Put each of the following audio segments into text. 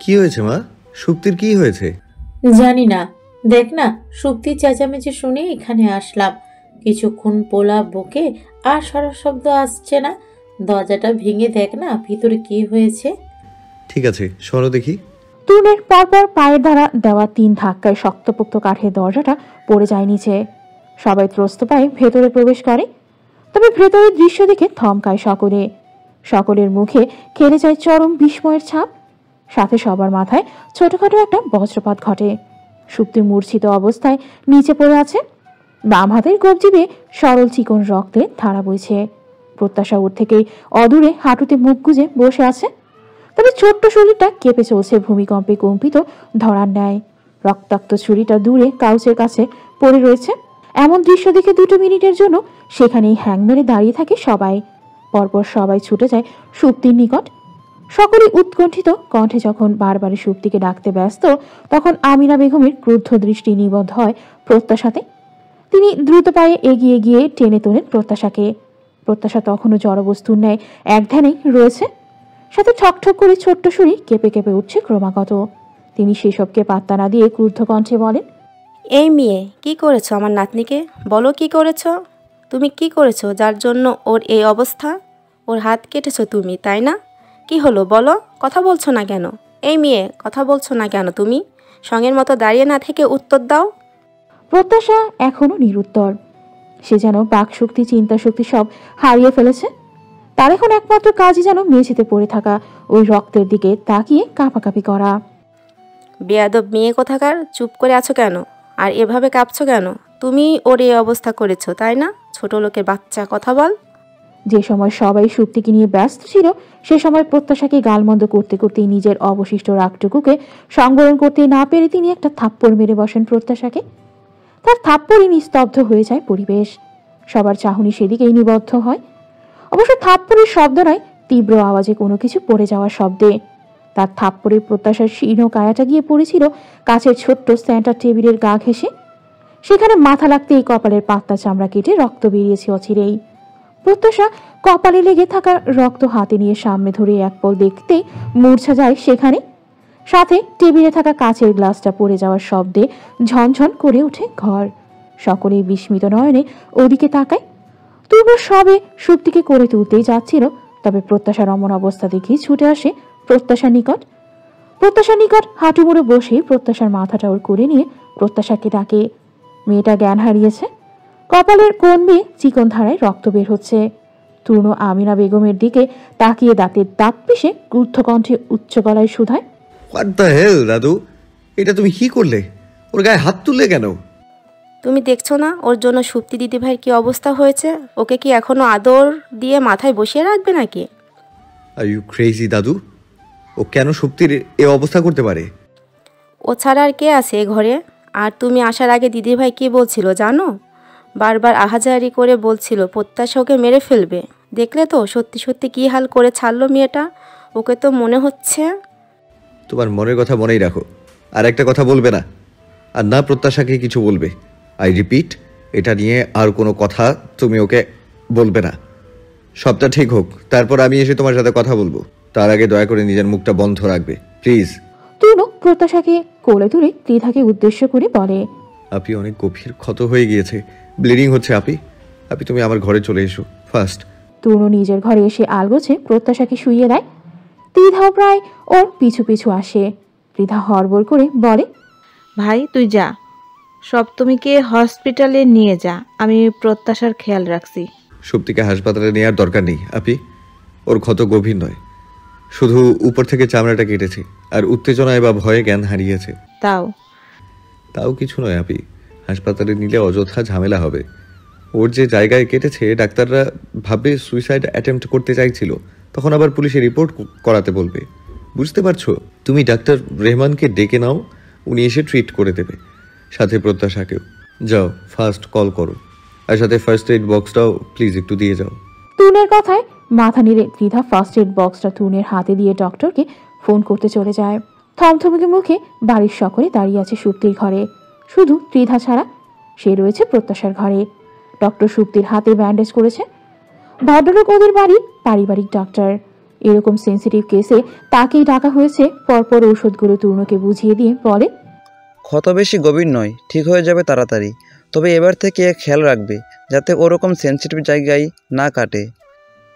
কি হয়েছে মা? সুপ্তির কি হয়েছে? জানি না, দেখ না, সুপ্তির চেঁচামেচি শুনে এখানে আসলাম। কিছুক্ষণ পোলা বকে আর সারা শব্দ আসছে না। দরজাটা ভেঙে দেখ না ভিতরে কি হয়েছে। ঠিক আছে, সরো দেখি। তরুণের পরপর পায়ের দ্বারা দেওয়া 3 ধাক্কায় শক্তপোক্ত কাঠের দরজাটা পড়ে যায় নিচে। সবাই ত্রস্ত পায়ে ভেতরে প্রবেশ করে। তবে ভেতরের দৃশ্য দেখে থমকায় সকলে। সকলের মুখে খেলে যায় চরম বিস্ময়ের ছাপ। সাথে সবার মাথায় ছোটখাটো একটা বজ্রপাত ঘটে। সুপ্তি মূর্ছিত অবস্থায় নিচে পড়ে আছে। বাম হাতের কবজি বেয়ে সরল চিকন রক্তের ধারা বইছে। প্রত্যাশা ওর থেকেই অদূরে হাঁটুতে মুখ গুজে বসে আছে। তবে ছোট্ট শরীরটা কেঁপে চলছে ভূমিকম্পে কম্পিত ধরার ন্যায়। রক্তাক্ত ছুরিটা দূরে কাউচের কাছে পড়ে রয়েছে। এমন দৃশ্য দেখে 2 মিনিটের জন্য সেখানেই হ্যাং মেরে দাঁড়িয়ে থাকে সবাই। পরপর সবাই ছুটে যায় সুপ্তির নিকট। সকলেই উৎকণ্ঠিত কণ্ঠে যখন বারবার সুপ্তিকে ডাকতে ব্যস্ত, তখন আমিনা বেগমের ক্রুদ্ধ দৃষ্টি নিবদ্ধ হয় প্রত্যাশাতে। তিনি দ্রুত পায়ে এগিয়ে গিয়ে টেনে তোলেন প্রত্যাশাকে। প্রত্যাশা তখনও জড়বস্তুর ন্যায় এক ধ্যানেই রয়েছে। সাথে ঠকঠক করে ছোট্ট শরীর কেঁপে কেঁপে উঠছে ক্রমাগত। তিনি সেসবকে পাত্তা না দিয়ে ক্রুদ্ধ কণ্ঠে বলেন, এই মেয়ে, কি করেছো আমার নাতনিকে? বলো কি করেছো? তুমি কি করেছো যার জন্য ওর এই অবস্থা? ওর হাত কেটেছো তুমি, তাই না? কি হলো বলো, কথা বলছো না কেন? এই মেয়ে, কথা বলছো না কেন তুমি? সঙ্গের মতো দাঁড়িয়ে না থেকে উত্তর দাও। প্রত্যাশা এখনো নিরুত্তর। সে যেন বাকশক্তি, চিন্তাশক্তি সব হারিয়ে ফেলেছে। তার এখন একমাত্র কাজই যেন মেঝেতে পড়ে থাকা ওই রক্তের দিকে তাকিয়ে কাঁপাকাঁপি করা। বেয়াদব মেয়ে কোথাকার, চুপ করে আছো কেন? আর এভাবে কাঁপছো কেন? তুমি ওর এই অবস্থা করেছো, তাই না? ছোট লোকের বাচ্চা, কথা বল। যে সময় সবাই সুপ্তিকে নিয়ে ব্যস্ত ছিল, সে সময় প্রত্যাশাকে গালমন্দ করতে করতে নিজের অবশিষ্ট রাগটুকুকে সংবরণ করতে না পেরে তিনি একটা থাপ্পড় মেরে বসেন প্রত্যাশাকে। তার থাপ্পড়ে নিস্তব্ধ হয়ে যায় পরিবেশ। সবার চাহনি সেদিকেই নিবদ্ধ হয়। অবশ্য থাপ্পড়ের শব্দ নয়, তীব্র আওয়াজে কোনো কিছু পড়ে যাওয়ার শব্দে। তার থাপ্পড়ে প্রত্যাশার শীর্ণ কায়াটা গিয়ে পড়েছিল কাছের ছোট্ট সেন্টার টেবিলের গা ঘেঁষে। সেখানে মাথা লাগতেই কপালের পাতলা চামড়া কেটে রক্ত বেরিয়েছে অচিরেই। প্রত্যাশা কপালে লেগে থাকা রক্ত হাতে নিয়ে সামনে ধরে এক পল দেখতেই মূর্ছা যায় সেখানে। সাথে টেবিলে থাকা কাচের গ্লাসটা পড়ে যাওয়ার শব্দে ঝনঝন করে ওঠে ঘর। সকলেই বিস্মিত নয়নে ওদিকে তাকায়। তবু সবে সুপ্তিকে করে তুলতেই যাচ্ছিল, তবে প্রত্যাশার অমন অবস্থা দেখেই ছুটে আসে প্রত্যাশার নিকট। প্রত্যাশার নিকট হাঁটু মুড়ে বসে প্রত্যাশার মাথাটা ওর করে নিয়ে প্রত্যাশাকে ডাকে। মেয়েটা জ্ঞান হারিয়েছে। কপালের কোণ বেয়ে চিকন ধারায় রক্ত বের হচ্ছে। তরুণ আমিনা বেগমের দিকে তাকিয়ে দাঁতের দাঁত পিষে ক্রুদ্ধ কণ্ঠে উচ্চ গলায় শুধায়, হোয়াট দ্য হেল দাদু, এটা তুমি কি করলে? ওর গায়ে হাত তুললে কেন? তুমি দেখছো না ওর জন্য সুপ্তি দিদিভাইয়ের কি অবস্থা হয়েছে? ওকে কি এখনো আদর দিয়ে মাথায় বসিয়ে রাখবে নাকি? আর ইউ ক্রেজি দাদু? ও কেন সুপ্তির এ অবস্থা করতে পারে? ও ছাড়া আর কে আছে এ ঘরে? আর তুমি আসার আগে দিদিভাই কি বলছিল জানো? বারবার আহাজারি করে বলছিল প্রত্যাশা ওকে মেরে ফেলবে। দেখলে তো সত্যি সত্যি কি হাল করে ছাড়লো মেয়েটা। ওকে তো মনে হচ্ছে। তোমার মনের কথা মনেই রাখো। আর একটা কথা বলবে না, আর না প্রত্যাশাকে কিছু বলবে। আই রিপিট, এটা নিয়ে আর কোনো কথা তুমি ওকে বলবে না। সবটা ঠিক হোক, তারপর আমি এসে তোমার সাথে কথা বলবো। তার আগে দয়া করে নিজের মুখটা বন্ধ রাখবে, প্লিজ। তরুণ প্রত্যাশাকে কোলে তুলে ত্রিধাকে উদ্দেশ্য করে বলে, আপনি অনেক গভীর ক্ষত হয়ে গিয়েছে, ব্লিডিং হচ্ছে। আপনি তুমি আমার ঘরে চলে এসো ফার্স্ট। তরুণ নিজের ঘরে এসে আলগোছে প্রত্যাশাকে শুইয়ে দেয়। ত্রিধাও প্রায় ওর পিছু পিছু আসে। ত্রিধা হড়বড় করে বলে, ভাই তুই যা, সপ্তমীকে হসপিটালে নিয়ে যা, আমি প্রত্যাশার খেয়াল রাখছি। সুপ্তিকে হাসপাতালে নেওয়ার দরকার নেই আপি। ওর ক্ষত গভীর নয়, শুধু উপর থেকে চামড়াটা কেটেছে আর উত্তেজনায় বা ভয়ে জ্ঞান হারিয়েছে। তাও কিছু নয় আপি। হাসপাতালে নিলে অযথা ঝামেলা হবে। ওর যে জায়গায় কেটেছে ডাক্তাররা ভাবে সুইসাইড অ্যাটেম্প্ট করতে চাইছিল, তখন আবার পুলিশে রিপোর্ট করাতে বলবে। বুঝতে পারছো? তুমি ডাক্তার রেহমানকে ডেকে নাও, উনি এসে ট্রিট করে দেবে। সাথে প্রত্যাশাকেও। যাও ফার্স্ট কল করো, আর সাথে ফার্স্ট এইড বক্সটাও প্লিজ একটু দিয়ে যাও। তরুণের কথায় মাথা নেড়ে ত্রিধা ফার্স্ট এড বক্সটা তরুণের হাতে দিয়ে ডক্টরকে ফোন করতে চলে যায়। থমথমকে মুখে বাড়ির সকলে দাঁড়িয়ে আছে সুপ্তির ঘরে। শুধু ত্রিধা ছাড়া সে রয়েছে প্রত্যাশার ঘরে। ডক্টর সুপ্তির হাতে ব্যান্ডেজ করেছে। ভদ্রলোক ওদের বাড়ির পারিবারিক ডাক্তার। এরকম সেন্সিটিভ কেসে তাকেই ডাকা হয়েছে। পরপর ঔষধগুলো তূর্ণকে বুঝিয়ে দিয়ে বলে, ক্ষত বেশি গভীর নয়, ঠিক হয়ে যাবে তাড়াতাড়ি। তবে এবার থেকে খেয়াল রাখবে যাতে ওরকম সেন্সিটিভ জায়গায় না কাটে।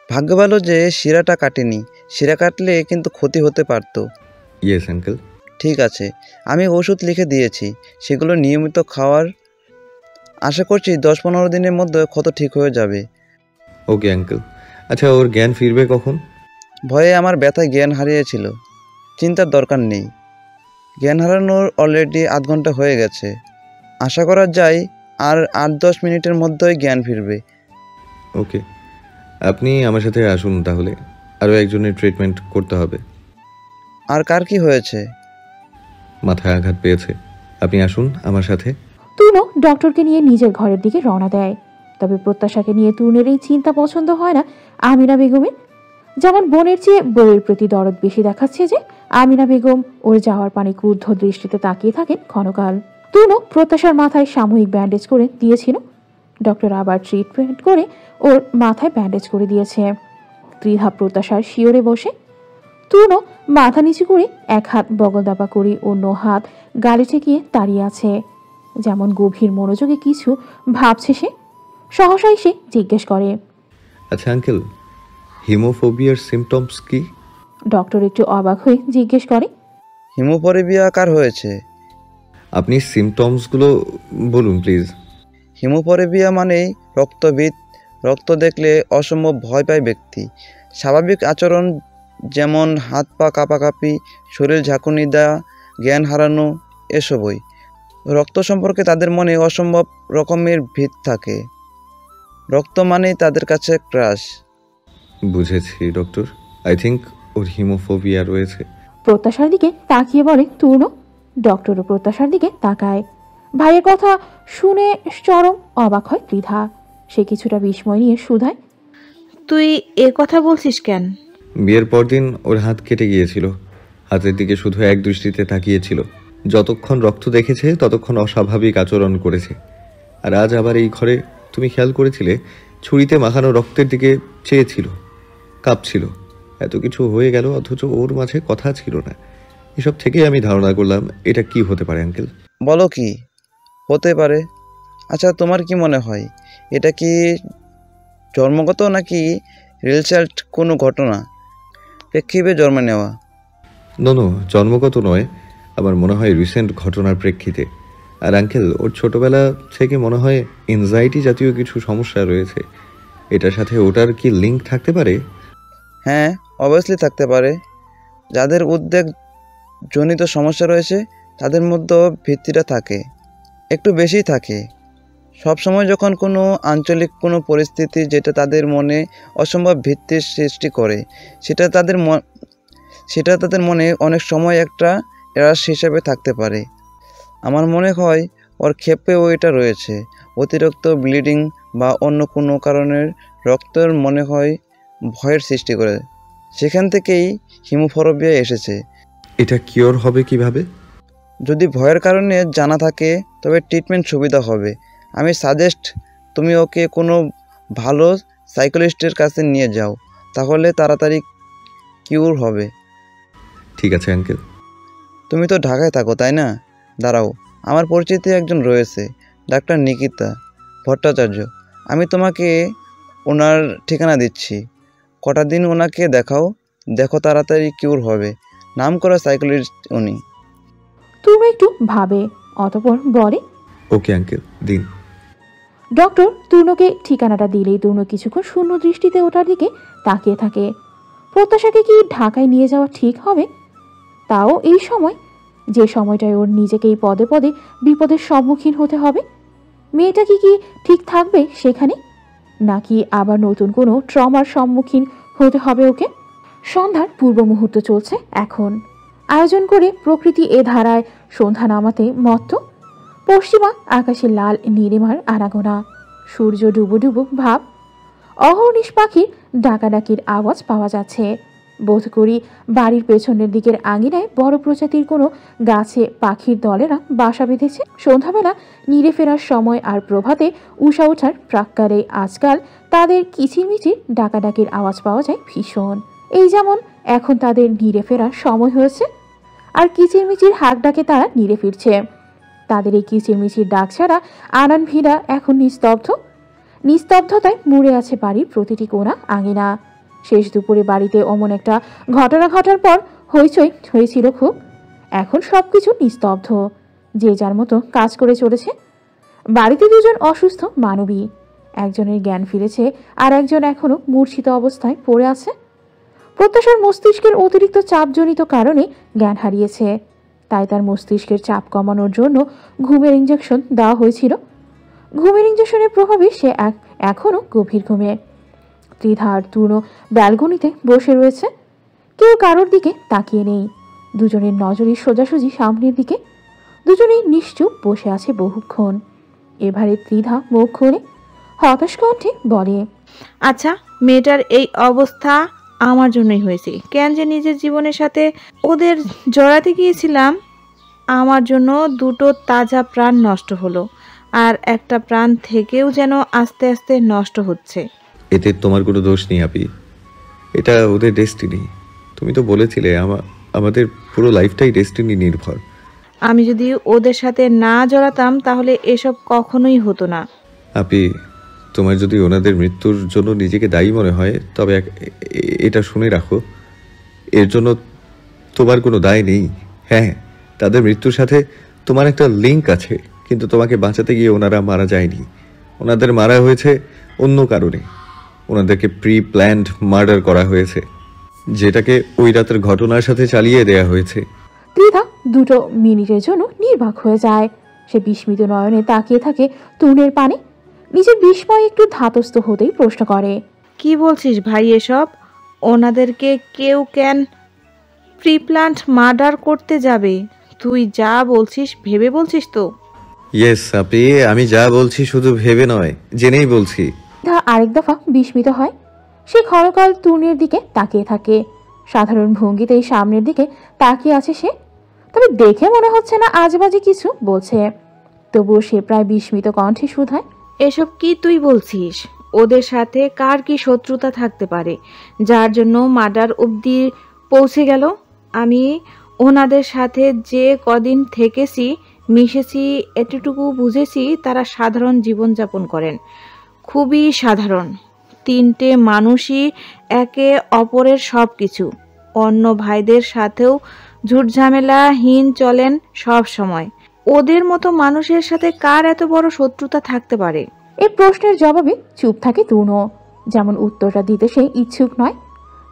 ভাগ্য ভালো যে শিরাটা কাটেনি, শিরা কাটলে কিন্তু ক্ষতি হতে পারত। Yes uncle. ঠিক আছে, আমি ওষুধ লিখে দিয়েছি, সেগুলো নিয়মিত খাওয়ার। আশা করছি 10-15 দিনের মধ্যে ক্ষত ঠিক হয়ে যাবে। Okay uncle. আচ্ছা, ওর জ্ঞান ফিরবে কখন? ভয়ে আমার ব্যথায় জ্ঞান হারিয়েছিল। চিন্তার দরকার নেই, জ্ঞান হারানোর অলরেডি আধ ঘন্টা হয়ে গেছে। আশা করা যায় আর 8-10 মিনিটের মধ্যেই জ্ঞান ফিরবে। ওকে, আপনি আমার সাথে আসুন তাহলে, আরও একজনের ট্রিটমেন্ট করতে হবে। আর কার কি হয়েছে? মাথায় আঘাত পেয়েছে। আপনি আসুন আমার সাথে। তূর্ণ ডক্টরকে নিয়ে নিজের ঘরের দিকে রওনা দেয়। তবে প্রত্যাশাকে নিয়ে তূর্ণের এই চিন্তা পছন্দ হয় না আমিনা বেগমের। যেমন বোনের চেয়ে বউয়ের প্রতি দরদ বেশি দেখাচ্ছে যে আমিনা বেগম ওর যাওয়ার পানে ক্রুদ্ধ দৃষ্টিতে তাকিয়ে থাকেন ক্ষণকাল। তূর্ণ প্রত্যাশার মাথায় সাময়িক ব্যান্ডেজ করে দিয়েছিল। ডক্টর আবার ট্রিটমেন্ট করে ওর মাথায় ব্যান্ডেজ করে দিয়েছে। ত্রিধা প্রত্যাশার শিওরে বসে। তূর্ণ মাথা নিচু করে এক হাত বগল দাপা করে অন্য হাত গালে ঠেকিয়ে দাঁড়িয়ে আছে, যেমন গভীর মনোযোগে কিছু ভাবছে সে। সহসা এসে জিজ্ঞেস করে, আচ্ছা আঙ্কেল, হিমোফোবিয়ার সিমটমস কি? ডক্টর একটু অবাক হয়ে জিজ্ঞেস করে, হিমোফোবিয়া কার হয়েছে? আপনি সিমটমসগুলো বলুন প্লিজ। হিমোফোবিয়া মানেই রক্তভিত। রক্ত দেখলে অসম্ভব ভয় পায় ব্যক্তি। স্বাভাবিক আচরণ যেমন হাত পা কাঁপাকাঁপি, শরীর ঝাঁকুনি দেওয়া, জ্ঞান হারানো, এসবই। রক্ত সম্পর্কে তাদের মনে অসম্ভব রকমের ভীত থাকে। রক্ত মানেই তাদের কাছে ক্রাশ। বুঝেছি ডক্টর, আই থিঙ্ক ওর হিমোফোবিয়া রয়েছে। প্রত্যাশার দিকে তাকিয়ে বলে তূর্ণ। ডক্টরও প্রত্যাশার দিকে তাকায়। ভাইয়ের কথা শুনে চরম অবাক হয় ত্রিধা। সে কিছুটা বিস্ময় নিয়ে শুধায়, তুই এ কথা বলছিস কেন? বিয়ের পরদিন ওর হাত কেটে গিয়েছিল। হাতের দিকে শুধু এক দৃষ্টিতে তাকিয়েছিল। যতক্ষণ রক্ত দেখেছে ততক্ষণ অস্বাভাবিক আচরণ করেছে। আর আজ আবার এই ঘরে তুমি খেয়াল করেছিলে, ছুরিতে মাখানো রক্তের দিকে চেয়েছিল, কাঁপছিল। এত কিছু হয়ে গেল অথচ ওর মাঝে কথা ছিল না। এসব থেকেই আমি ধারণা করলাম এটা কি হতে পারে আঙ্কেল। বলো কি হতে পারে? আচ্ছা, তোমার কি মনে হয় এটা কি জন্মগত নাকি রিসাল্ট কোনো ঘটনা প্রেক্ষিতে জন্ম নেওয়া? নো, জন্মগত নয়। আমার মনে হয় রিসেন্ট ঘটনার প্রেক্ষিতে। আর আঙ্কেল, ওর ছোটবেলা থেকে মনে হয় এনজাইটি জাতীয় কিছু সমস্যা রয়েছে। এটার সাথে ওটার কি লিঙ্ক থাকতে পারে? হ্যাঁ, অবভিয়াসলি থাকতে পারে। যাদের উদ্বেগ জনিত সমস্যা রয়েছে তাদের মধ্যেও ভিত্তিটা থাকে, একটু বেশি থাকে। সবসময় যখন কোনো আঞ্চলিক কোনো পরিস্থিতি যেটা তাদের মনে অসম্ভব ভিত্তির সৃষ্টি করে, সেটা তাদের মনে অনেক সময় একটা এরাস হিসেবে থাকতে পারে। আমার মনে হয় ওর ক্ষেপেও এটা রয়েছে। অতিরিক্ত ব্লিডিং বা অন্য কোনো কারণের রক্তের মনে হয় ভয়ের সৃষ্টি করে। সেখান থেকেই হিমোফোবিয়া এসেছে। এটা কিওর হবে কিভাবে? যদি ভয়ের কারণে জানা থাকে তবে ট্রিটমেন্ট সুবিধা হবে। আমি সাজেস্ট তুমি ওকে কোনো ভালো সাইকোলজিস্টের কাছে নিয়ে যাও, তাহলে তাড়াতাড়ি কিউর হবে। ঠিক আছে আঙ্কেল। তুমি তো ঢাকায় থাকো তাই না? দাঁড়াও, আমার পরিচিত একজন রয়েছে, ডাক্তার নিকিতা ভট্টাচার্য। আমি তোমাকে ওনার ঠিকানা দিচ্ছি। কটা দিন ওনাকে দেখাও, দেখো তাড়াতাড়ি কিউর হবে। নাম করা সাইকোলজিস্ট উনি। তূর্ণ একটু ভাবে, অতঃপর বলে, ওকে আঙ্কেল, দিন। ডক্টর তূর্ণকে ঠিকানাটা দিলেই তূর্ণ কিছুক্ষণ শূন্য দৃষ্টিতে ওটার দিকে তাকিয়ে থাকে। প্রত্যাশাকে কি ঢাকায় নিয়ে যাওয়া ঠিক হবে? তাও এই সময়, যে সময়টায় ওর নিজেকেই পদে পদে বিপদের সম্মুখীন হতে হবে। মেয়েটা কি ঠিক থাকবে সেখানে, নাকি আবার নতুন কোনো ট্রমার সম্মুখীন হতে হবে ওকে? সন্ধ্যার পূর্ব মুহূর্ত চলছে এখন। আয়োজন করে প্রকৃতি এ ধারায় সন্ধ্যা নামাতে মত্ত। পশ্চিমা আকাশে লাল নীলিমার আনাগোনা, সূর্য ডুবো ডুবো ভাব। অহর্নিশ পাখির ডাকাডাকির আওয়াজ পাওয়া যাচ্ছে। বোধ করি বাড়ির পেছনের দিকের আঙিনায় বড় প্রজাতির কোনো গাছে পাখির দলেরা বাসা বেঁধেছে। সন্ধ্যাবেলা নিড়ে ফেরার সময় আর প্রভাতে উষা ওঠার প্রাক্কালে আজকাল তাদের কিচিরমিচির ডাকাডাকির আওয়াজ পাওয়া যায় ভীষণ। এই যেমন এখন তাদের নিরে ফেরার সময় হয়েছে, আর কিচিরমিচির হাঁক ডাকে তারা নিরে ফিরছে। তাদের এই কিচিরমিচির ডাক ছাড়া আনান ভিড়া এখন নিস্তব্ধ। নিস্তব্ধতায় মুড়ে আছে বাড়ির প্রতিটি কোণা আঙিনা। শেষ দুপুরে বাড়িতে অমন একটা ঘটনা ঘটার পর হইচই হয়েছিল খুব। এখন সবকিছু নিস্তব্ধ, যে যার মতো কাজ করে চলেছে। বাড়িতে দুজন অসুস্থ মানবী, একজনের জ্ঞান ফিরেছে আর একজন এখনো মূর্ছিত অবস্থায় পড়ে আছে। প্রত্যাশার মস্তিষ্কের অতিরিক্ত চাপজনিত কারণে জ্ঞান হারিয়েছে, তাই তার মস্তিষ্কের চাপ কমানোর জন্য ঘুমের ইঞ্জেকশন দেওয়া হয়েছিল। ঘুমের ইঞ্জেকশনের প্রভাবে সে এখনো গভীর ঘুমে। ত্রিধা আর তূর্ণ ব্যালকনিতে বসে রয়েছে, কেউ কারোর দিকে তাকিয়ে নেই। দুজনের নজরই সোজাসুজি সামনের দিকে। দুজনেই নিশ্চুপ বসে আছে বহুক্ষণ। এবারে ত্রিধা মুখ খোলে, হতাশ কণ্ঠে বলে, আচ্ছা, মেয়েটার এই অবস্থা আমার জন্যই হয়েছে। কেন যে নিজের জীবনের সাথে ওদের জড়াতে গিয়েছিলাম। আমার জন্য দুটো তাজা প্রাণ নষ্ট হলো, আর একটা প্রাণ থেকেও যেন আস্তে আস্তে নষ্ট হচ্ছে। এতে তোমার কোনো দোষ নেই আপি, এটা ওদের ডেস্টিনি। তুমি তো বলেছিলে আমাদের পুরো লাইফটাই ডেস্টিনি নির্ভর। আমি যদি ওদের সাথে না জড়াতাম তাহলে এসব কখনোই হতো না। আপি, তোমার যদি ওনাদের মৃত্যুর জন্য নিজেকে দায়ী মনে হয়, তবে এটা শুনে রাখো, এর জন্য তোমার কোনো দায় নেই। হ্যাঁ, তাদের মৃত্যুর সাথে তোমার একটা লিঙ্ক আছে, কিন্তু তোমাকে বাঁচাতে গিয়ে ওনারা মারা যায়নি। ওনাদের মারা হয়েছে অন্য কারণে। ওনাদেরকে প্রি প্ল্যান্ড মার্ডার করা হয়েছে, যেটাকে ওই রাতের ঘটনার সাথে চালিয়ে দেয়া হয়েছে। ত্রিধা দুটো মিনিটের জন্য নির্বাক হয়ে যায়। সে বিস্মিত নয়নে তাকিয়ে থাকে তূর্ণের পানে। নিজের বিস্ময় একটু ধাতস্থ হতেই প্রশ্ন করে, কি বলছিস ভাই এসব? ওনাদেরকে কেউ কেন প্রিপ্ল্যান্ট মার্ডার করতে যাবে? তুই যা বলছিস ভেবে বলছিস তো? ইয়েস আপি, আমি যা বলছি শুধু ভেবে নয়, জেনেই বলছি। ত্রিধা আরেক দফা বিস্মিত হয়। সে ক্ষণকাল তূর্ণের দিকে তাকিয়ে থাকে। সাধারণ ভঙ্গিতেই সামনের দিকে তাকিয়ে আছে সে, তবে দেখে মনে হচ্ছে না আজেবাজে কিছু বলছে। তবুও সে প্রায় বিস্মিত কণ্ঠে শুধায়, এসব কি তুই বলছিস? ওদের সাথে কার কি শত্রুতা থাকতে পারে যার জন্য মার্ডার অবধি পৌঁছে গেল? আমি ওনাদের সাথে যে কদিন থেকেছি, মিশেছি, এতটুকু বুঝেছি তারা সাধারণ জীবনযাপন করেন, খুবই সাধারণ। তিনটে মানুষই একে অপরের সব কিছু। অন্য ভাইদের সাথেও ঝুটঝামেলাহীন চলেন সব সময়। ওদের মতো মানুষের সাথে কার এত বড় শত্রুতা থাকতে পারে? এই প্রশ্নের জবাবে চুপ থাকে তূর্ণ, যেমন উত্তরটা দিতে সে ইচ্ছুক নয়।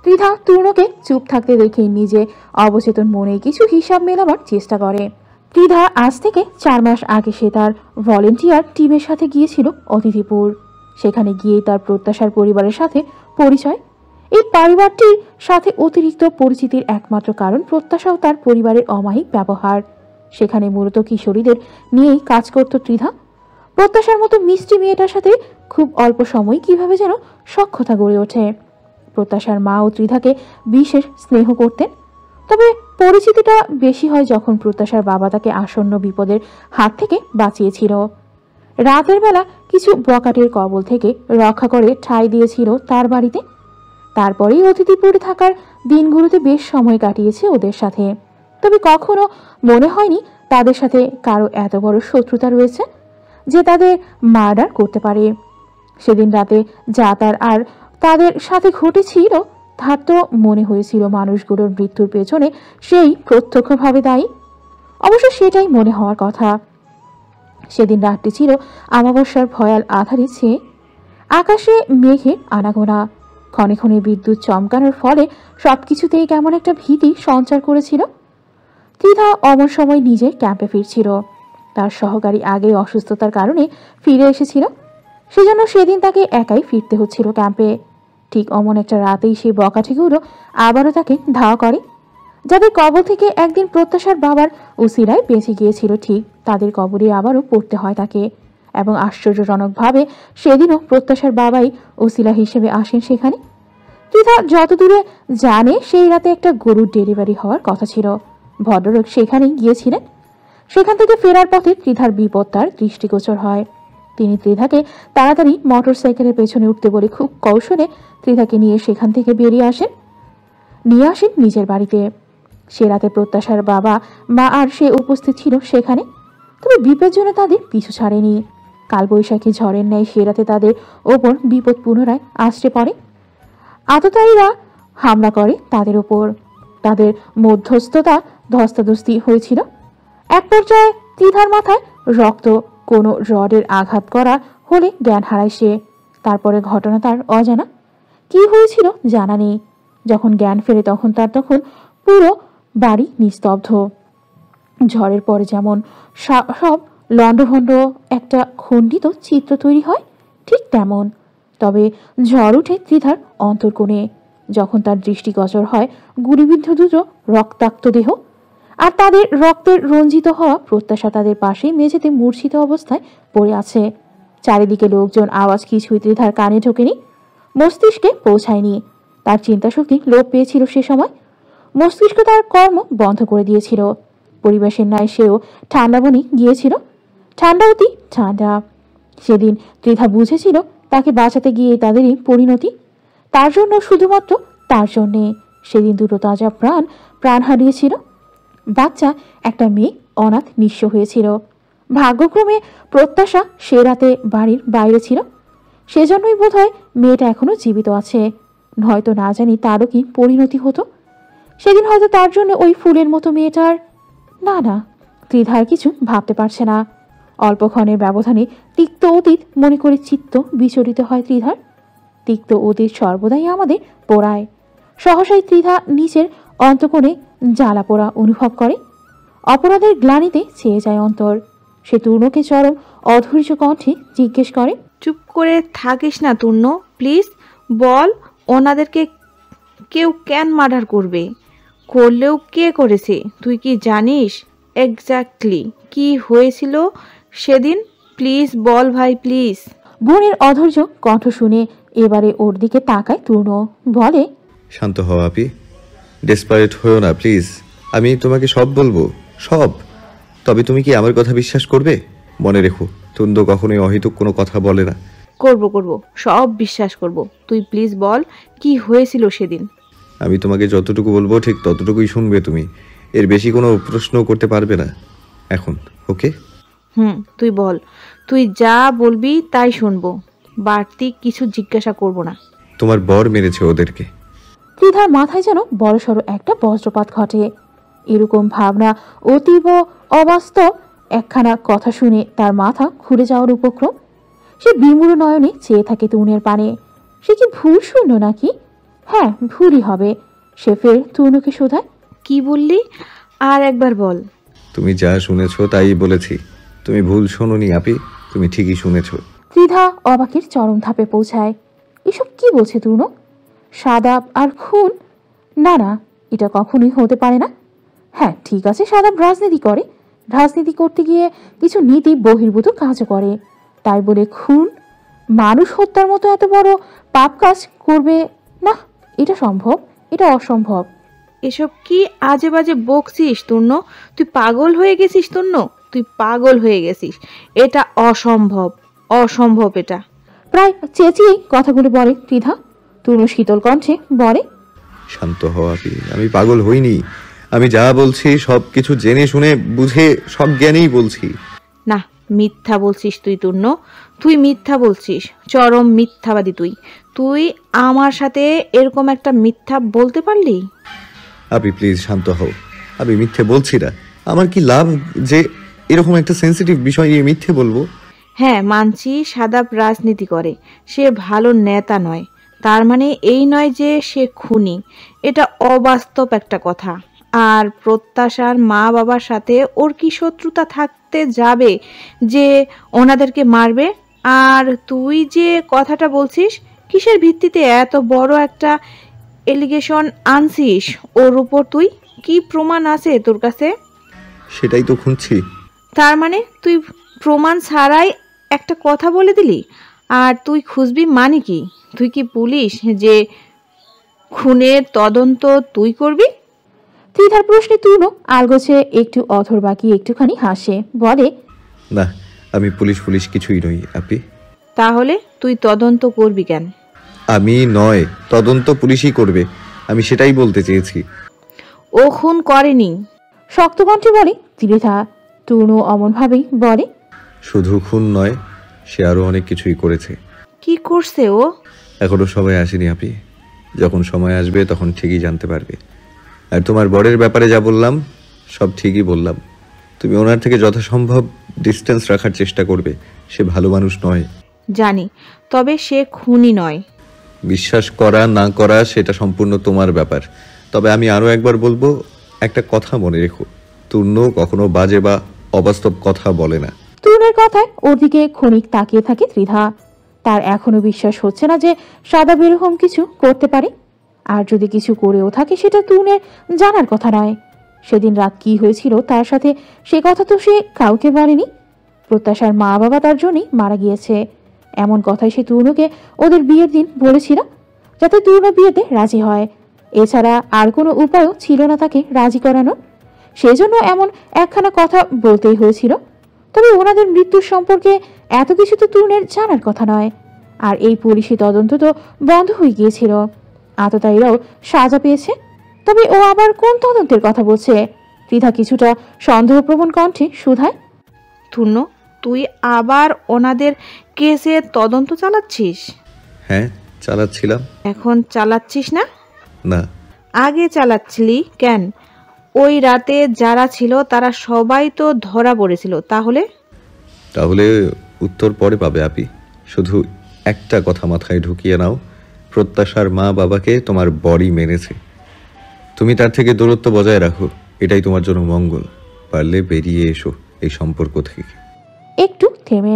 ত্রিধা তূর্ণকে চুপ থাকতে দেখে নিজে অবচেতন মনে কিছু হিসাব মেলাবার চেষ্টা করে। ত্রিধা আজ থেকে 4 মাস আগে সে তার ভলেন্টিয়ার টিমের সাথে গিয়েছিল অতিথিপুর। সেখানে গিয়েই তার প্রত্যাশার পরিবারের সাথে পরিচয়। এই পরিবারটির সাথে অতিরিক্ত পরিচিতির একমাত্র কারণ প্রত্যাশা ও তার পরিবারের অমায়িক ব্যবহার। সেখানে মূলত কিশোরীদের নিয়েই কাজ করত ত্রিধা। প্রত্যাশার মতো মিষ্টি মেয়েটার সাথে খুব অল্প সময় কিভাবে যেন সখ্যতা গড়ে ওঠে। প্রত্যাশার মা ও ত্রিধাকে বিশেষ স্নেহ করতেন, তবে পরিচিতিটা বেশি হয় যখন প্রত্যাশার বাবা তাকে আসন্ন বিপদের হাত থেকে বাঁচিয়েছিল। রাতের বেলা কিছু বকাটের কবল থেকে রক্ষা করে ঠাঁই দিয়েছিল তার বাড়িতে। তারপরেই অতিথিপুরে থাকার দিনগুলোতে বেশ সময় কাটিয়েছে ওদের সাথে, তবে কখনো মনে হয়নি তাদের সাথে কারো এত বড় শত্রুতা রয়েছে যে তাদের মার্ডার করতে পারে। সেদিন রাতে যা আর তাদের সাথে ঘটেছিল তার তো মনে হয়েছিল মানুষগুলোর মৃত্যুর পেছনে সেই প্রত্যক্ষভাবে দায়ী। অবশ্য সেটাই মনে হওয়ার কথা। সেদিন রাতটি ছিল অমাবস্যার ভয়াল আধারে ছেয়ে। আকাশে মেঘের আনাগোনা, ক্ষণে ক্ষণে বিদ্যুৎ চমকানোর ফলে সবকিছুতেই কেমন একটা ভীতি সঞ্চার করেছিল। ত্রিধা অমন সময় নিজের ক্যাম্পে ফিরছিল। তার সহকারী আগেই অসুস্থতার কারণে ফিরে এসেছিল, সেজন্য সেদিন তাকে একাই ফিরতে হচ্ছিল ক্যাম্পে। ঠিক অমন একটা রাতেই সেই বকাঠিগুলো আবারও তাকে ধাওয়া করে। যাদের কবর থেকে একদিন প্রত্যাশার বাবার উসিলায় বেঁচে গিয়েছিল, ঠিক তাদের কবরে আবারও পড়তে হয় তাকে। এবং আশ্চর্যজনকভাবে সেদিনও প্রত্যাশার বাবাই উসিলা হিসেবে আসেন সেখানে। ত্রিধা যতদূরে জানে সেই রাতে একটা গরুর ডেলিভারি হওয়ার কথা ছিল। ভদ্রলোক সেখানেই গিয়েছিলেন। সেখান থেকে ফেরার পথে ত্রিধার বিপদ তার দৃষ্টিগোচর হয়। তিনি ত্রিধাকে তাড়াতাড়ি মোটর সাইকেলের পেছনে উঠতে বলে খুব কৌশলে ত্রিধাকে নিয়ে সেখান থেকে বেরিয়ে আসেন। নিয়ে আসেন নিজের বাড়িতে। সে রাতে প্রত্যাশার বাবা মা আর সে উপস্থিত ছিল সেখানে। তবে বিপদের জন্য তাদের পিছু ছাড়েনি। কালবৈশাখী ঝড়ের ন্যায় সে রাতে তাদের ওপর বিপদ পুনরায় আসতে পড়ে। আততায়ীরা হামলা করে তাদের ওপর। তাদের মধ্যস্থতা ধস্তাধস্তি হয়েছিল। এক পর্যায়ে ত্রিধার মাথায় রক্ত, কোনো রডের আঘাত করা হলে জ্ঞান হারায় সে। তারপরে ঘটনা তার অজানা, কি হয়েছিল জানা নেই। যখন জ্ঞান ফেরে তখন পুরো বাড়ি নিস্তব্ধ। ঝড়ের পরে যেমন সব লণ্ডভণ্ড একটা খণ্ডিত চিত্র তৈরি হয়, ঠিক তেমন। তবে ঝড় উঠে ত্রিধার অন্তর্কোণে। যখন তার দৃষ্টিগোচর হয় গুলিবিদ্ধ দুটো রক্তাক্ত দেহ, আর তাদের রক্তের রঞ্জিত হওয়া প্রত্যাশা তাদের পাশেই মেঝেতে মূর্ছিত অবস্থায় পড়ে আছে। চারিদিকে লোকজন, আওয়াজ কিছুই ত্রিধার কানে ঢোকেনি, মস্তিষ্কে পৌঁছায়নি। তার চিন্তাশক্তি লোপ পেয়েছিল সে সময়। মস্তিষ্ক তার কর্ম বন্ধ করে দিয়েছিল। পরিবেশের ন্যায় সেও ঠান্ডা বনে গিয়েছিল। ঠান্ডা অতি ঠান্ডা। সেদিন ত্রিধা বুঝেছিল তাকে বাঁচাতে গিয়ে তাদেরই পরিণতি। তার জন্য, শুধুমাত্র তার জন্যে সেদিন দুটো তাজা প্রাণ হারিয়েছিল। বাচ্চা একটা মেয়ে অনাথ নিঃস্ব হয়েছিল। ভাগ্যক্রমে প্রত্যাশা সে রাতে বাড়ির বাইরে ছিল। সেজন্যই বোধহয় মেয়েটা এখনো জীবিত আছে। হয়তো না জানি তারও কি পরিণতি হতো সেদিন। হয়তো তার জন্য ওই ফুলের মতো মেয়েটার। না, ত্রিধার কিছু ভাবতে পারছে না। অল্পক্ষণের ব্যবধানে তিক্ত অতীত মনে করে চিত্ত বিচলিত হয় ত্রিধার। তিক্ত অতীত সর্বদাই আমাদের পোড়ায়। সহসাই ত্রিধা নিচের অন্তঃকোণে জ্বালা পোড়া অনুভব করে। অপরাধের গ্লানিতে চেয়ে যায় অন্তর। সে তূর্ণকে চরম অধৈর্য কণ্ঠে জিজ্ঞেস করে, চুপ করে থাকিস না তূর্ণ, প্লিজ বল, ওনাদেরকে কেউ কেন মার্ডার করবে? করলেও কে করেছে? তুই কি জানিস এক্স্যাক্টলি কি হয়েছিল সেদিন? প্লিজ বল ভাই, প্লিজ। বোনের অধৈর্য কণ্ঠ শুনে এবারে ওর দিকে তাকায় তূর্ণ। বলে, শান্ত হও আপি, ডেসপারেট হয়েও না প্লিজ। আমি তোমাকে সব বলবো, সব। তবে তুমি কি আমার কথা বিশ্বাস করবে? মনে রেখো, তুন্দ কখনোই অহেতুক কোনো কথা বলে না। করব, সব বিশ্বাস করব। তুই প্লিজ বল কি হয়েছিল সেদিন। আমি তোমাকে যতটুকু বলবো ঠিক ততটুকুই শুনবে তুমি। এর বেশি কোনো প্রশ্ন করতে পারবে না এখন, ওকে? তুই বল, তুই যা বলবি তাই শুনবো, বাড়তি কিছু জিজ্ঞাসা করব না। তোমার বর মেরেছে ওদেরকে। ত্রিধার মাথায় যেন বড়সড় একটা বজ্রপাত ঘটে। এরকম ভাবনা অতীব অবাস্তব একখানা কথা শুনে তার মাথা ঘুরে যাওয়ার উপক্রম। সে বিমূঢ় নয়নে চেয়ে থাকে তূর্ণের পানে। সে কি ভুল শুনল নাকি? হ্যাঁ, ভুলই হবে। সে ফের তূর্ণকে শোধায়, কি বললি? আর একবার বল। তুমি যা শুনেছো তাই বলেছি। তুমি ভুল শোনোনি আপি, তুমি ঠিকই শুনেছো। ত্রিধা অবাকের চরম ধাপে পৌঁছায়। এসব কি বলছে তূর্ণ? সাদাব আর খুন? না, এটা কখনোই হতে পারে না। হ্যাঁ, ঠিক আছে, সাদাব রাজনীতি করে। রাজনীতি করতে গিয়ে কিছু নীতি বহির্ভূত কাজও করে। তাই বলে খুন, মানুষ হত্যার মতো এত বড় পাপ কাজ করবে না? এটা সম্ভব? এটা অসম্ভব। এসব কি আজে বাজে বকছিস তূর্ণ? তুই পাগল হয়ে গেছিস তূর্ণ, তুই পাগল হয়ে গেছিস। এটা অসম্ভব, অসম্ভব এটা। প্রায় চেঁচিয়ে কথাগুলো বলে ত্রিধা। তূর্ণ শীতল কণ্ঠে বলে, শান্ত হও আপি, আমি পাগল হইনি। আমি যা বলছি সব কিছু জেনে শুনে বুঝে সজ্ঞানেই বলছি। না, মিথ্যা বলছিস তুই তূর্ণ, তুই মিথ্যা বলছিস, চরম মিথ্যাবাদী তুই। তুই আমার সাথে এরকম একটা মিথ্যা বলতে পারলি? আপনি প্লিজ শান্ত হও। আমি মিথ্যে বলছি না। আমার কি লাভ যে এরকম একটা সেন্সিটিভ বিষয় নিয়ে মিথ্যে বলবো? হ্যাঁ, মানছি সাদাব রাজনীতি করে, সে ভালো নেতা নয়। তার মানে এই নয় যে সে খুনি। এটা অবাস্তব একটা কথা। আর প্রত্যাশার মা বাবার সাথে ওর কি শত্রুতা থাকতে যাবে যে ওনাদেরকে মারবে? আর তুই যে কথাটা বলছিস, কিসের ভিত্তিতে এত বড় একটা এলিগেশন আনছিস ওর উপর? তুই কি প্রমাণ আছে তোর কাছে? সেটাই তো খুঁজছি। তার মানে তুই প্রমাণ ছাড়াই একটা কথা বলে দিলি? আর তুই খুঁজবি মানে কি? তুই কি পুলিশ যে খুনের তদন্ত তুই করবি? ত্রিধার প্রশ্নে তূর্ণ আলগোছে একটু অথর বাকি একটুখানি হাসে। বলে, না, আমি পুলিশ কিছুই নই আপি। তাহলে তুই তদন্ত করবি কেন? আমি নয়, তদন্ত পুলিশই করবে। আমি সেটাই বলতে চেয়েছি। ও খুন করেনি। শক্ত কণ্ঠে বলে ত্রিধা। তরুণ অমনভাবেই বলে, শুধু খুন নয়, সে আরো অনেক কিছুই করেছে। কি করছে ও? এখনো সময় আসেনি আপনি, যখন সময় আসবে তখন ঠিকই জানতে পারবে। আর তোমার বরের ব্যাপারে যা বললাম সব ঠিকই বললাম। তুমি ওনার থেকে যথাসম্ভব ডিস্টেন্স রাখার চেষ্টা করবে। সে ভালো মানুষ নয়। জানি, তবে সে খুনি নয়। বিশ্বাস করা না করা সেটা সম্পূর্ণ তোমার ব্যাপার। তবে আমি আরও একবার বলবো, একটা কথা মনে রেখো, তূর্ণ কখনো বাজে বা অবাস্তব কথা বলে না। তরুণের কথায় ওর দিকে ক্ষণিক তাকিয়ে থাকে ত্রিধা। তার এখনো বিশ্বাস হচ্ছে না যে সাদা বেরহম কিছু করতে পারে। আর যদি কিছু করেও থাকে সেটা তরুণের জানার কথা নয়। সেদিন রাত কি হয়েছিল তার সাথে সে কথা তো সে কাউকে বলেনি। প্রত্যাশার মা বাবা তার জন্যই মারা গিয়েছে, এমন কথাই সে তরুণকে ওদের বিয়ের দিন বলেছিল, যাতে তরুণ বিয়েতে রাজি হয়। এছাড়া আর কোনো উপায়ও ছিল না তাকে রাজি করানোর। সেজন্য এমন একখানা কথা বলতেই হয়েছিল। তবে ওনাদের মৃত্যুর সম্পর্কে এত কিছু তো তরুণের জানার কথা নয়। আর এই পুলিশি তদন্ত তো বন্ধ হয়ে গিয়েছিল, আততায়ীরাও সাজা পেয়েছে। তবে ও আবার কোন তদন্তের কথা বলছে? ত্রিধা কিছুটা সন্দেহপ্রবণ কণ্ঠে শুধায়। তূর্ণ, তুই আবার ওনাদের কেসে তদন্ত চালাচ্ছিস? হ্যাঁ, চালাচ্ছিলাম। এখন চালাচ্ছিস না? না। আগে চালাচ্ছিলি কেন? ওই রাতে যারা ছিল তারা সবাই তো ধরা পড়েছিল। তাহলে উত্তর পরে পাবে আপি। শুধু একটা কথা মাথায় ঢুকিয়ে নাও, প্রত্যাশার মা বাবাকে তোমার বড়ি মেনেছে। তুমি তার থেকে দূরত্ব বজায় রাখো, এটাই তোমার জন্য মঙ্গল। পারলে বেরিয়ে এসো এই সম্পর্ক থেকে। একটু থেমে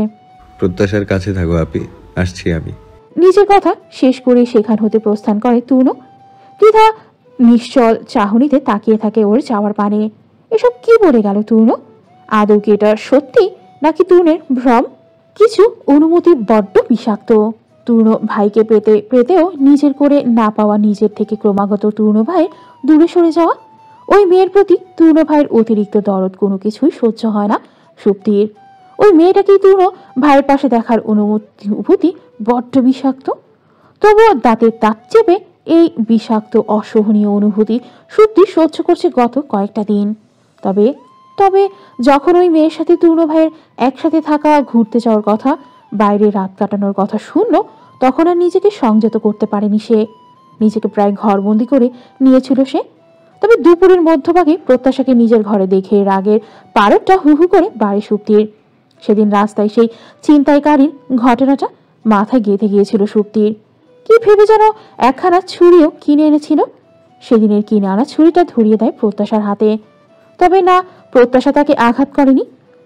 প্রত্যাশার কাছে থাকো আপি, আসছি আমি। নিজের কথা শেষ করে সেখান হতে প্রস্থান করে তরুণ। ত্রিধা নিশ্চল চাহনিতে তাকিয়ে থাকে ওর যাওয়ার পানে। এসব কি বলে গেল তরুণ? আদৌ কি এটা সত্যি নাকি তরুণের ভ্রম? কিছু অনুমতি বড্ড বিষাক্ত। তরুণ ভাইকে পেতে পেতেও নিজের করে না পাওয়া, নিজের থেকে ক্রমাগত তরুণ ভাইয়ের দূরে সরে যাওয়া, ওই মেয়ের প্রতি তরুণ ভাইয়ের অতিরিক্ত দরদ, কোনো কিছুই সহ্য হয় না সুপ্তির। ওই মেয়েটাকেই তরুণ ভাইয়ের পাশে দেখার অনুভূতি বড্ড বিষাক্ত। তবুও দাঁতের দাঁত চেপে এই বিষাক্ত অসহনীয় অনুভূতি সুপ্তি সহ্য করছে গত কয়েকটা দিন। তবে তবে যখন ওই মেয়ের সাথে তরুণ ভাইয়ের একসাথে থাকা, ঘুরতে যাওয়ার কথা, বাইরে রাত কাটানোর কথা শুনল, তখন আর নিজেকে সংযত করতে পারেনি সে। নিজেকে প্রায় ঘরবন্দি করে নিয়েছিল সে। তবে দুপুরের মধ্যভাগে প্রত্যাশাকে নিজের ঘরে দেখে রাগের পারদটা হু হু করে বাড়ি সুপ্তির। সেদিন রাস্তায় সেই ছিনতাইকারীর ঘটনাটা মাথায় গেঁথে গিয়েছিল সুপ্তির। কি ভেবে যেন একখানা ছুরিও কিনে এনেছিল। সেদিনের কিনে আনা ছুরিটা ধরিয়ে দেয় প্রত্যাশার হাতে। তবে না, প্রত্যাশা তাকে আঘাত করেনি,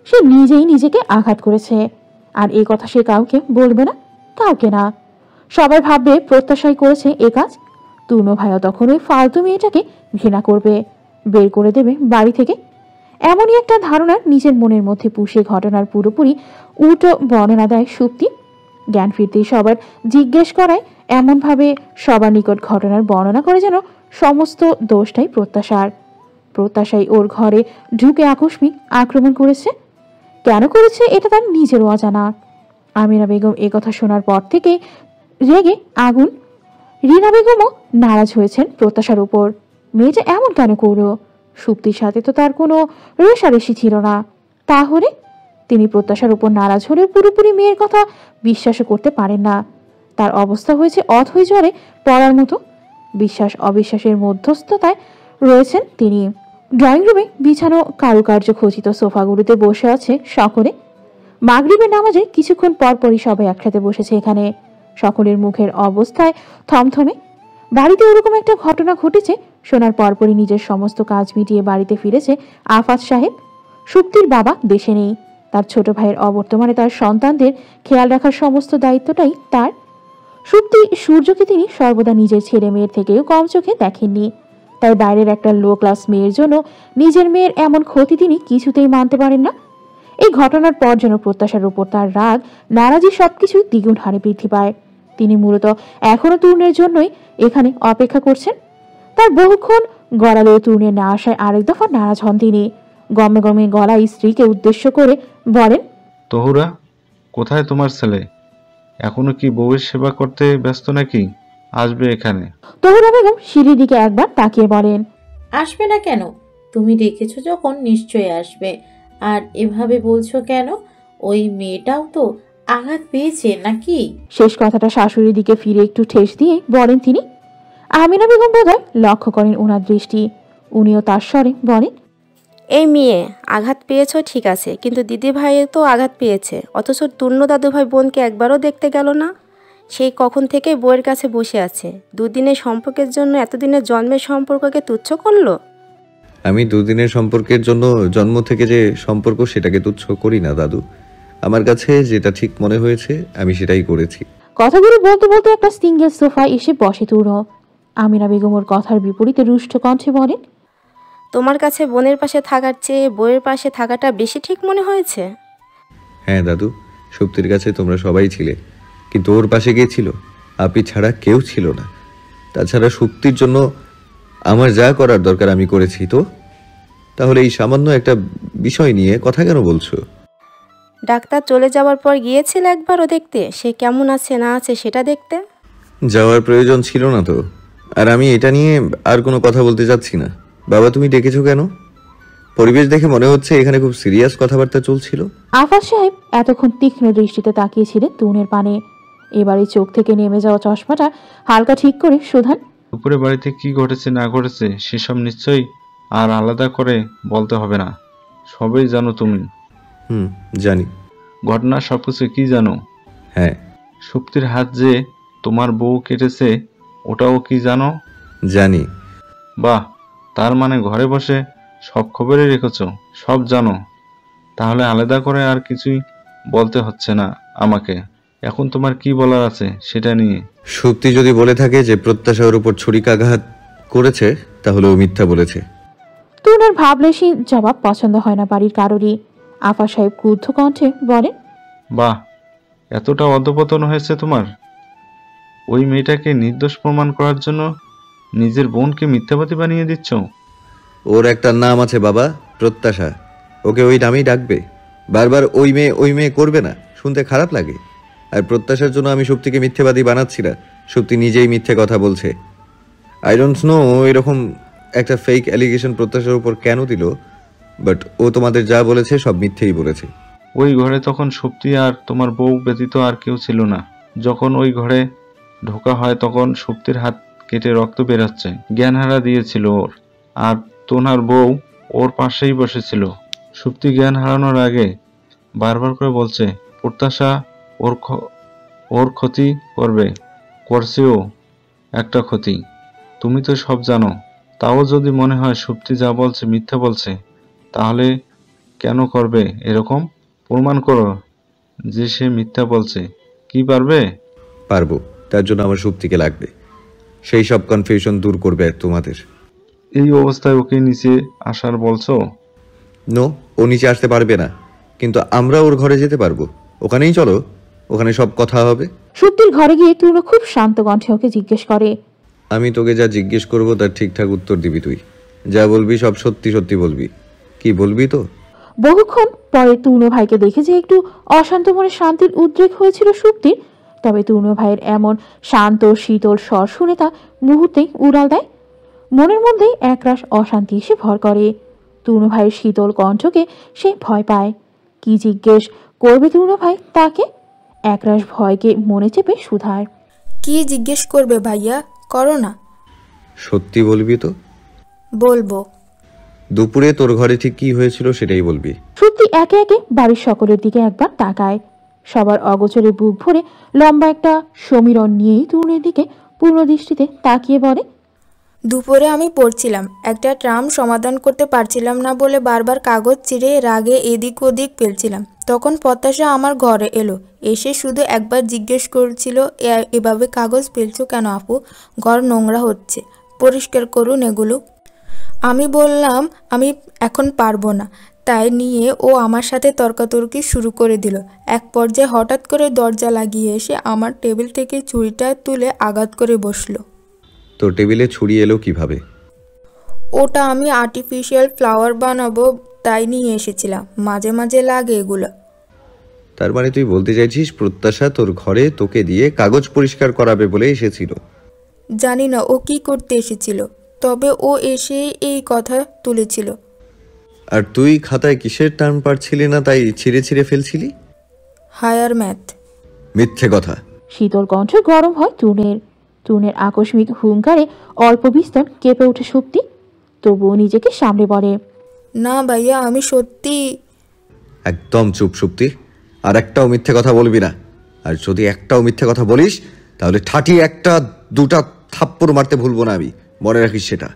সে নিজেই নিজেকে আঘাত করেছে। আর এই কথা সে কাউকে বলবে না, কাউকে না। সবাই ভাববে প্রত্যাশাই করেছে এ কাজ। তরুণ ভাইও তখন ওই ফালতু মেয়েটাকে ঘৃণা করবে, বের করে দেবে বাড়ি থেকে। এমনই একটা ধারণা নিজের মনের মধ্যে পুষে ঘটনার পুরোপুরি উল্টো বর্ণনা দেয় সুপ্তি। জ্ঞান ফিরতেই সবার জিজ্ঞেস করায় এমনভাবে সবার নিকট ঘটনার বর্ণনা করে যেন সমস্ত দোষটাই প্রত্যাশার। প্রত্যাশাই ওর ঘরে ঢুকে আকস্মিক আক্রমণ করেছে। কেন করেছে এটা তার নিজেরও অজানা। আমিনা বেগম এ কথা শোনার পর থেকে রেগে আগুন। রিনা বেগমও নারাজ হয়েছেন প্রত্যাশার উপর। মেয়েটা এমন কেন করলো? সুপ্তির সাথে তো তার কোনো রেশারেশি ছিল না। তাহলে তিনি প্রত্যাশার উপর নারাজ হলে পুরোপুরি মেয়ের কথা বিশ্বাসও করতে পারেন না। তার অবস্থা হয়েছে অথৈ জ্বরে পড়ার মতো। বিশ্বাস অবিশ্বাসের মধ্যস্থতায় রয়েছেন তিনি। ড্রয়িং রুমে বিছানো কারুকার্য খচিত সোফাগুলোতে বসে আছে সকলে। মাগরিবের নামাজে কিছুক্ষণ পরপরই সবাই একসাথে বসেছে এখানে। সকলের মুখের অবস্থায় থমথমে। বাড়িতে ওরকম একটা ঘটনা ঘটেছে শোনার পরপরই নিজের সমস্ত কাজ মিটিয়ে বাড়িতে ফিরেছে আফাত সাহেব। সুপ্তির বাবা দেশে নেই। তার ছোট ভাইয়ের অবর্তমানে তার সন্তানদের খেয়াল রাখার সমস্ত দায়িত্বটাই তার। সুপ্তি সূর্যকে তিনি সর্বদা নিজের ছেলে মেয়ের থেকেও কম চোখে দেখেননি। তাই বাইরের একটা লো ক্লাস মেয়ের জন্য নিজের মেয়ের এমন ক্ষতি তিনি কিছুতেই মানতে পারেন না। এই ঘটনার পর যেন প্রত্যাশার উপর তার রাগ, নারাজি সবকিছু দ্বিগুণ হারে বৃদ্ধি পায়। তিনি মূলত এখনো তরুণের জন্যই এখানে অপেক্ষা করছেন। তার বহুক্ষণ গড়ালেও তরুণের না আসায় আরেক দফা নারাজ হন তিনি। গমে গমে গলায় স্ত্রীকে উদ্দেশ্য করে বলেন, তহুরা, কোথায় তোমার ছেলে? এখনো কি বউয়ের সেবা করতে ব্যস্ত নাকি? আসবে এখানে। তহুরা বেগম সিঁড়ির দিকে একবার তাকিয়ে বলেন, আসবে না কেন? তুমি ডেকেছো যখন নিশ্চয়ই আসবে। আর এভাবে বলছো কেন? ওই মেয়েটাও তো আঘাত পেয়েছে নাকি? শেষ কথাটা শাশুড়ির দিকে ফিরে একটু ঠেস দিয়ে বলেন তিনি। আমিনা বেগম বোধহয় লক্ষ্য করেন ওনার দৃষ্টি। উনিও তার স্বরে বলেন, এই মেয়ে আঘাত পেয়েছো ঠিক আছে, কিন্তু দিদি ভাই তো আঘাত পেয়েছে, অথচ টুন্নু দাদুভাই বোনকে একবারও দেখতে গেল না। সেই কখন থেকে বউয়ের কাছে বসে আছে, দুদিনের সম্পর্কের জন্য এতদিনের জন্মের সম্পর্ককে তুচ্ছ করলো। আমি দুদিনের সম্পর্কের জন্য জন্ম থেকে যে সম্পর্ক সেটাকে তুচ্ছ করি না দাদু। আমার কাছে যেটা ঠিক মনে হয়েছে আমি সেটাই করেছি। কথাগুলো বলতে বলতে একটা সিঙ্গেল সোফায় এসে বসে তুর। আমিনা বেগম ওর কথার বিপরীতে রুষ্ট কণ্ঠে বলেন, তোমার কাছে বোনের পাশে থাকার চেয়ে বউয়ের পাশে থাকাটা বেশি ঠিক মনে হয়েছে। হ্যাঁ দাদু, সুপ্তির কাছে তোমরা সবাই ছিলে, কিন্তু ওর পাশে কে ছিল? আপনি ছাড়া কেউ ছিল না। তাছাড়া সুপ্তির জন্য আমার যা করার দরকার আমি করেছি। তো তাহলে এই সামান্য একটা বিষয় নিয়ে কথা কেন বলছো? ডাক্তার চলে যাওয়ার পর গিয়েছিল একবারও দেখতে, সে কেমন আছে না আছে সেটা দেখতে। যাওয়ার প্রয়োজন ছিল না তো। আর আমি এটা নিয়ে আর কোনো কথা বলতে চাচ্ছি না। বাবা, তুমি ডেকেছো কেন? পরিবেশ দেখে মনে হচ্ছে এখানে খুব সিরিয়াস কথাবার্তা চলছিল। আফাজ সাহেব এতক্ষণ তীক্ষ্ণ দৃষ্টিতে তাকিয়েছিলেন তুনের পানে। এবারে চোখ থেকে নেমে যাওয়া চশমাটা হালকা ঠিক করে সুধান, দুপুরে বাড়িতে কি ঘটেছে না ঘটেছে সেসব নিশ্চয়ই আর আলাদা করে বলতে হবে না, সবই জানো তুমি। জানি। ঘটনা সবকিছু কি জানো? হ্যাঁ। সুপ্তির হাত যে তোমার বউ কেটেছে ওটাও কি জানো? জানি। বাহ, তার মানে ঘরে বসে সব খবরই রেখেছো, সব জানো। তাহলে আলাদা করে আর কিছুই বলতে হচ্ছে না আমাকে। এখন তোমার কি বলার আছে সেটা নিয়ে? সুপ্তি যদি বলে থাকে যে প্রত্যাশার উপর ছুরিকাঘাত করেছে, তাহলে ও মিথ্যা বলেছে। তুনের ভাবলেশী জবাব পছন্দ হয় না বাড়ির কারোরই। আফাজ সাহেব ক্রুদ্ধ কণ্ঠে বলেন, বাহ, এতটা অধপতন হয়েছে তোমার? ওই মেয়েটাকে নির্দোষ প্রমাণ করার জন্য নিজের বোনকে মিথ্যাবাদী বানিয়ে দিচ্ছ। ওর একটা নাম আছে বাবা, প্রত্যাশা। ওকে ওই নামেই ডাকবে। বারবার ওই মেয়ে করবে না, শুনতে খারাপ লাগে। আর প্রত্যাশার জন্য আমি সুপ্তিকে মিথ্যেবাদী বানাচ্ছি না, সুপ্তি নিজেই মিথ্যে কথা বলছে। আই ডোন্ট নো এরকম একটা ফেক অ্যালিগেশন প্রত্যাশার উপর কেন দিল, বাট ও তোমাদের যা বলেছে সব মিথ্যেই বলেছে। ওই ঘরে তখন সুপ্তি আর তোমার বউ ব্যতীত আর কেউ ছিল না। যখন ওই ঘরে ঢোকা হয় তখন সুপ্তির হাত কেটে রক্ত বেরাচ্ছে, জ্ঞানহারা দিয়েছিল ওর। আর তোনার বউ ওর পাশেই বসেছিল। সুপ্তি জ্ঞান হারানোর আগে বারবার করে বলছে প্রত্যাশা ওর ক্ষতি করবে, করছেও একটা ক্ষতি। তুমি তো সব জানো, তাও যদি মনে হয় সুপ্তি যা বলছে মিথ্যা বলছে, তাহলে কেন করবে এরকম? প্রমাণ করো যে সে মিথ্যা বলছে। কি পারবে? পারবো, তার জন্য আমার সুপ্তিকে লাগবে। সেই সব কনফিউশন দূর করবে তোমাদের। এই অবস্থায় ওকে নিচে আসার বলছো? নো, ও নিচে আসতে পারবে না, কিন্তু আমরা ওর ঘরে যেতে পারবো। ওখানেই চলো, ওখানে সব কথা হবে। সুপ্তির ঘরে গিয়ে তুর্ণ খুব শান্ত কণ্ঠে ওকে জিজ্ঞেস করে, আমি তোকে যা জিজ্ঞেস করবো তার ঠিকঠাক উত্তর দিবি তুই। যা বলবি সব সত্যি সত্যি বলবি। কি বলবি তো? বহুক্ষণ পরে তুর্ণ ভাইকে দেখে যে একটু অশান্ত মনে শান্তির উদ্রেক হয়েছিল সুপ্তির, তবে তুর্ণ ভাইয়ের এমন শান্ত শীতল স্বর শুনে তা মুহূর্তেই উড়াল দেয়। মনের মধ্যেই একরাশ অশান্তি এসে ভর করে। তুর্ণ ভাইয়ের শীতল কণ্ঠকে সে ভয় পায়। কি জিজ্ঞেস করবে তুর্ণ ভাই তাকে? একরাশ ভয়কে মনে চেপে সুধায়, কি জিজ্ঞেস করবে ভাইয়া? করো না। সত্যি বলবি তো? বলবো। দুপুরে তোর ঘরে ঠিক কি হয়েছিল সেটাই বলবি। সত্যি একে একে বাড়ির সকলের দিকে একবার তাকায়। সবার অগোচরে বুক ভরে লম্বা একটা সমীরণ নিয়েই তুর্ণের দিকে পূর্ণ দৃষ্টিতে তাকিয়ে বলে, দুপুরে আমি পড়ছিলাম, একটা ট্রাম সমাধান করতে পারছিলাম না বলে বারবার কাগজ চিরে রাগে এদিক ওদিক ফেলছিলাম। তখন প্রত্যাশা আমার ঘরে এলো, এসে শুধু একবার জিজ্ঞেস করছিল, এভাবে কাগজ ফেলছো কেন আপু? ঘর নোংরা হচ্ছে, পরিষ্কার করুন এগুলো। আমি বললাম আমি এখন পারবো না। তাই নিয়ে ও আমার সাথে তর্কাতর্কি শুরু করে দিল। এক পর্যায়ে হঠাৎ করে দরজা লাগিয়ে এসে আমার টেবিল থেকে ছুরিটা তুলে আঘাত করে বসলো। তোর টেবিলে ছুরি এলো কিভাবে? ওটা আমি আর্টিফিশিয়াল ফ্লাওয়ার বানাবো তাই নিয়ে এসেছিলাম, মাঝে মাঝে লাগে এগুলো। তার মানে তুই বলতে চাইছিস প্রত্যাশা তোর ঘরে তোকে দিয়ে কাগজ পরিষ্কার করাবে বলে এসেছিল? জানি না ও কি করতে এসেছিল, তবে ও এসে এই কথা তুলেছিল। আর তুই খাতায় কিসের টার্ম পারছিলি না তাই ছিঁড়ে ছিঁড়ে ফেলছিলি? Higher math. মিথ্যে কথা। শীতল কণ্ঠ গরম হয় টুনের আকস্মিক হুঙ্কারে অল্প বিস্তর কেঁপে ওঠে সুপ্তি, তবুও নিজেকে সামনে বলে, না ভাইয়া, আমি সত্যি। একদম চুপ সুপ্তি, আর একটাও মিথ্যে কথা বলবি না। আর যদি একটাও মিথ্যে কথা বলিস তাহলে ঠাটি একটা দুটা থাপ্পড় মারতে ভুলবো না আমি, মনে রাখিস সেটা।